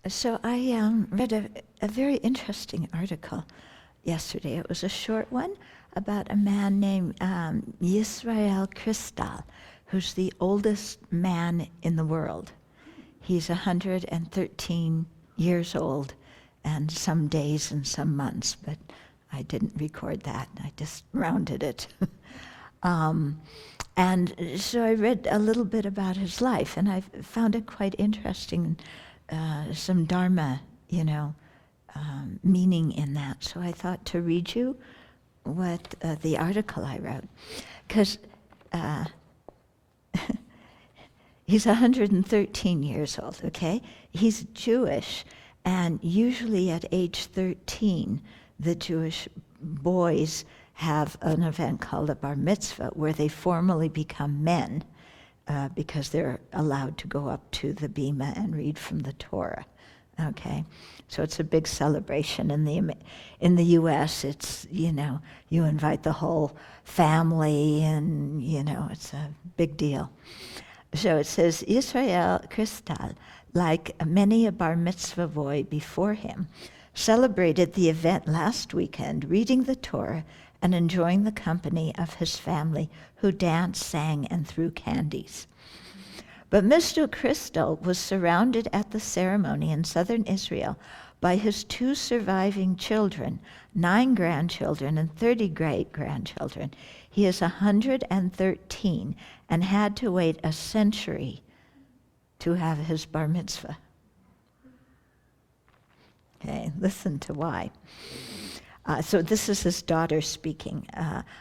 So I read a very interesting article yesterday. It was a short one about a man named Yisrael Kristal, who's the oldest man in the world. He's 113 years old, and some days and some months, but I didn't record that. I just rounded it. And so I read a little bit about his life, and I found it quite interesting, some Dharma, meaning in that. So I thought to read you what the article I wrote, because he's 113 years old, okay? He's Jewish, and usually at age 13, the Jewish boys have an event called a bar mitzvah, where they formally become men, because they're allowed to go up to the bima and read from the Torah. Okay, so it's a big celebration. In the U.S., it's, you invite the whole family, and it's a big deal. So it says, Yisrael Kristal, like many a bar mitzvah boy before him, celebrated the event last weekend, reading the Torah and enjoying the company of his family, who danced, sang, and threw candies. But Mr. Kristal was surrounded at the ceremony in southern Israel by his 2 surviving children, 9 grandchildren, and 30 great-grandchildren. He is 113 and had to wait a century to have his bar mitzvah. Okay, listen to why. So this is his daughter speaking.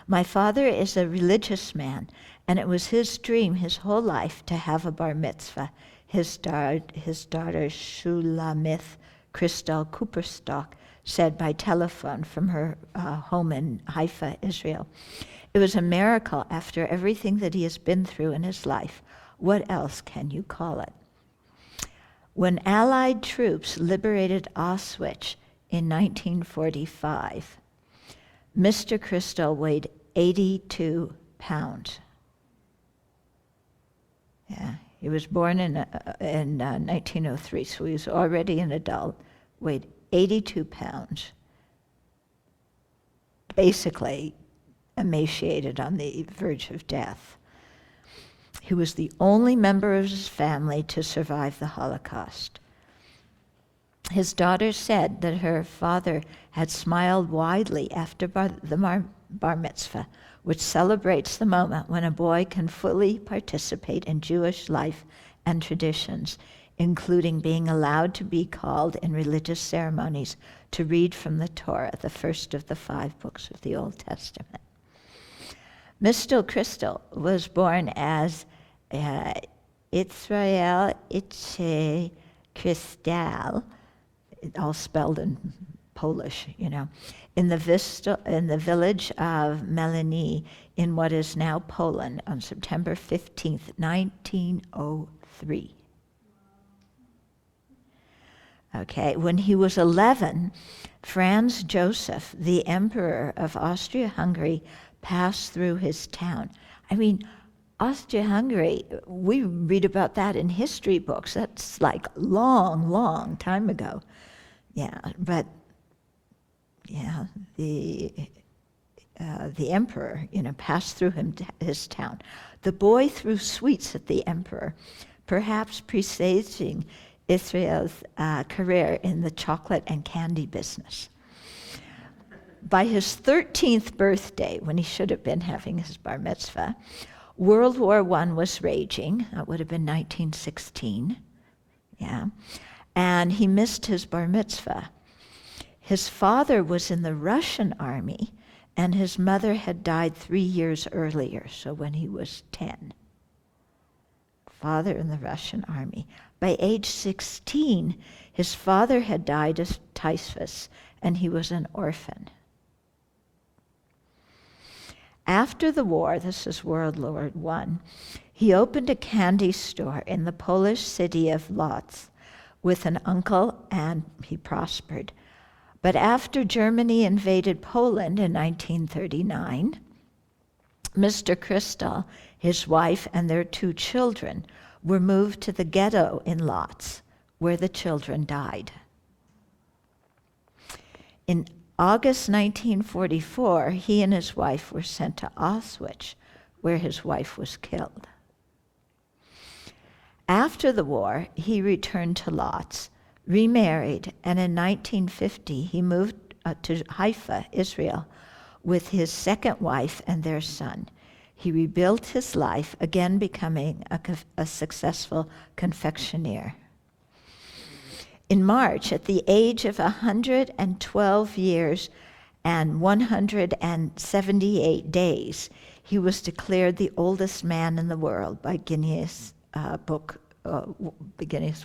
My father is a religious man, and it was his dream his whole life to have a bar mitzvah. His daughter Shulamith Kristal Cooperstock said by telephone from her home in Haifa, Israel. It was a miracle after everything that he has been through in his life. What else can you call it? When Allied troops liberated Auschwitz in 1945, Mr. Kristal weighed 82 pounds. Yeah, he was born in 1903, so he was already an adult, weighed 82 pounds, basically emaciated on the verge of death. He was the only member of his family to survive the Holocaust. His daughter said that her father had smiled widely after the bar mitzvah, which celebrates the moment when a boy can fully participate in Jewish life and traditions, including being allowed to be called in religious ceremonies to read from the Torah, the first of the 5 books of the Old Testament. Mr. Kristal was born as Yisrael Itche Kristal, all spelled in Polish, in the village of Melanie in what is now Poland on September 15th, 1903. Okay, when he was 11, Franz Joseph, the Emperor of Austria-Hungary, passed through his town. I mean, Austria-Hungary, we read about that in history books. That's like long, long time ago. Yeah, but yeah, the emperor, passed through his town. The boy threw sweets at the emperor, perhaps presaging Israel's career in the chocolate and candy business. By his 13th birthday, when he should have been having his bar mitzvah, World War I was raging. That would have been 1916. Yeah. And he missed his bar mitzvah. His father was in the Russian army, and his mother had died 3 years earlier, so when he was 10. Father in the Russian army. By age 16, his father had died of typhus, and he was an orphan. After the war, this is World War I, he opened a candy store in the Polish city of Lodz with an uncle, and he prospered. But after Germany invaded Poland in 1939, Mr. Kristal, his wife, and their 2 children were moved to the ghetto in Lodz, where the children died. In August 1944, he and his wife were sent to Auschwitz, where his wife was killed. After the war, he returned to Lodz, remarried, and in 1950 he moved to Haifa, Israel, with his second wife and their son. He rebuilt his life, again becoming a successful confectioner. In March, at the age of 112 years and 178 days, he was declared the oldest man in the world by Guinness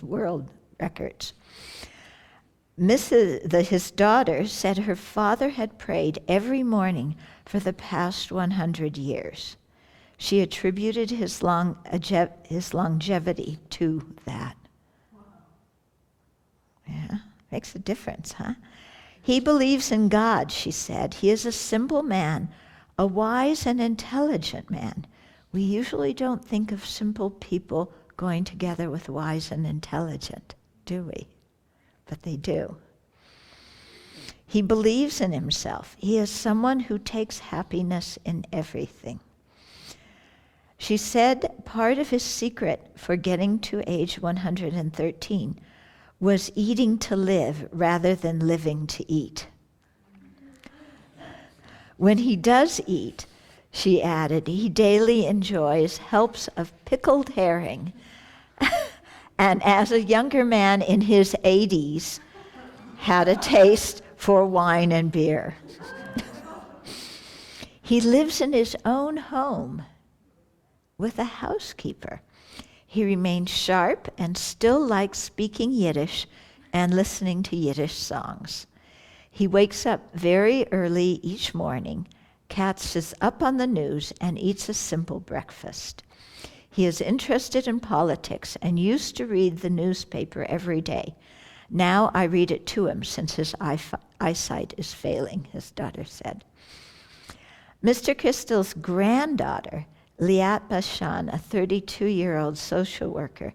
World Records. His daughter said her father had prayed every morning for the past 100 years. She attributed his longevity to that. Yeah, makes a difference, huh? He believes in God, she said. He is a simple man, a wise and intelligent man. We usually don't think of simple people going together with wise and intelligent, do we? But they do. He believes in himself. He is someone who takes happiness in everything. She said part of his secret for getting to age 113 was eating to live rather than living to eat. When he does eat, she added, he daily enjoys helps of pickled herring. And as a younger man in his 80s, had a taste for wine and beer. He lives in his own home with a housekeeper. He remains sharp and still likes speaking Yiddish and listening to Yiddish songs. He wakes up very early each morning, catches up on the news, and eats a simple breakfast. He is interested in politics and used to read the newspaper every day. Now I read it to him since his eyesight is failing, his daughter said. Mr. Kistel's granddaughter, Liat Bashan, a 32-year-old social worker,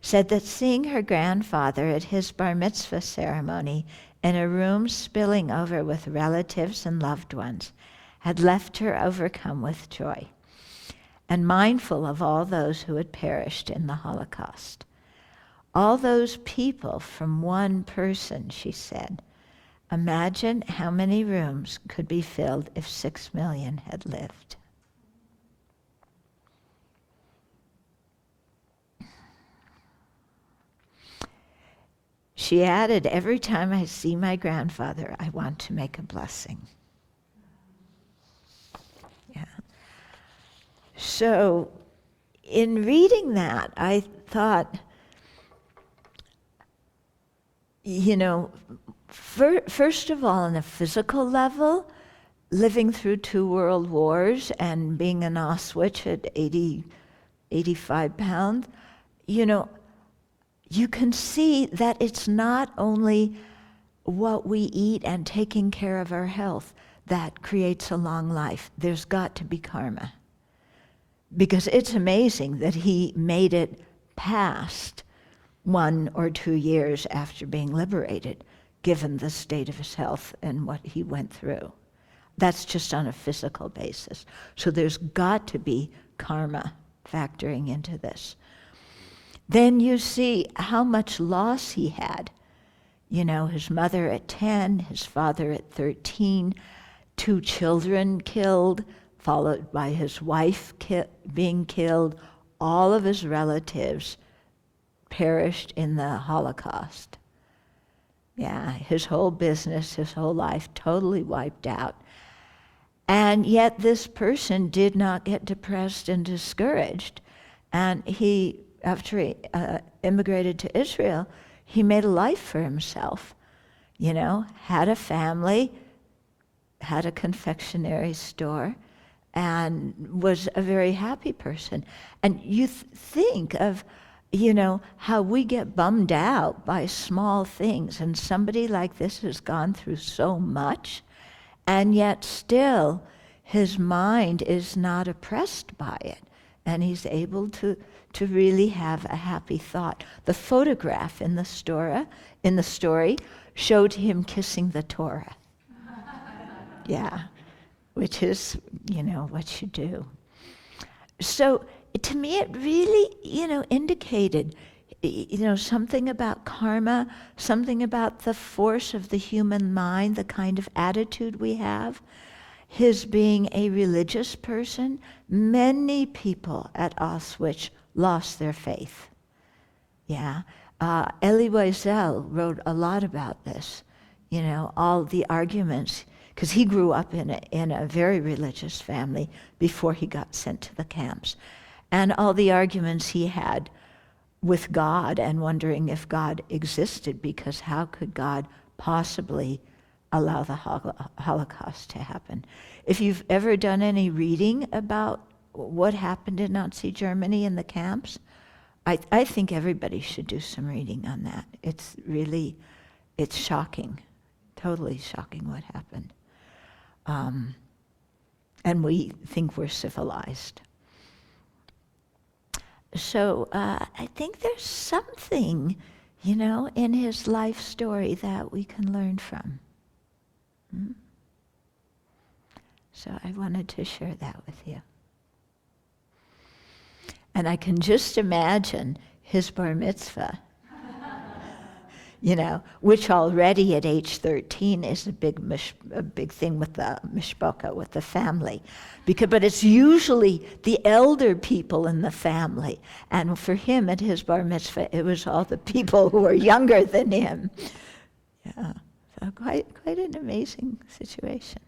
said that seeing her grandfather at his bar mitzvah ceremony in a room spilling over with relatives and loved ones had left her overcome with joy and mindful of all those who had perished in the Holocaust. All those people from one person, she said. Imagine how many rooms could be filled if 6 million had lived. She added, every time I see my grandfather, I want to make a blessing. Yeah. So in reading that, I thought, first of all, on a physical level, living through 2 world wars and being in Auschwitz at 85 pounds, you can see that it's not only what we eat and taking care of our health that creates a long life. There's got to be karma. Because it's amazing that he made it past 1 or 2 years after being liberated, given the state of his health and what he went through. That's just on a physical basis. So there's got to be karma factoring into this. Then you see how much loss he had. His mother at 10, his father at 13, 2 children killed, followed by his wife being killed. All of his relatives perished in the Holocaust. Yeah, his whole business, his whole life totally wiped out. And yet this person did not get depressed and discouraged. And he, after he immigrated to Israel, he made a life for himself. Had a family, had a confectionery store, and was a very happy person. And you think of, how we get bummed out by small things, and somebody like this has gone through so much, and yet still his mind is not oppressed by it, and he's able to to really have a happy thought. The photograph in the story showed him kissing the Torah. Yeah, which is, what you do. So to me, it really, indicated, something about karma, something about the force of the human mind, the kind of attitude we have. His being a religious person, many people at Auschwitz lost their faith. Yeah. Elie Wiesel wrote a lot about this, all the arguments, because he grew up in a very religious family before he got sent to the camps. And all the arguments he had with God and wondering if God existed, because how could God possibly allow the Holocaust to happen? If you've ever done any reading about what happened in Nazi Germany in the camps, I think everybody should do some reading on that. It's shocking, totally shocking what happened. And we think we're civilized. So I think there's something, in his life story that we can learn from. So I wanted to share that with you. And I can just imagine his bar mitzvah, which already at age 13 is a big thing with the mishpocha, with the family. But it's usually the elder people in the family. And for him at his bar mitzvah, it was all the people who were younger than him. Yeah, so quite an amazing situation.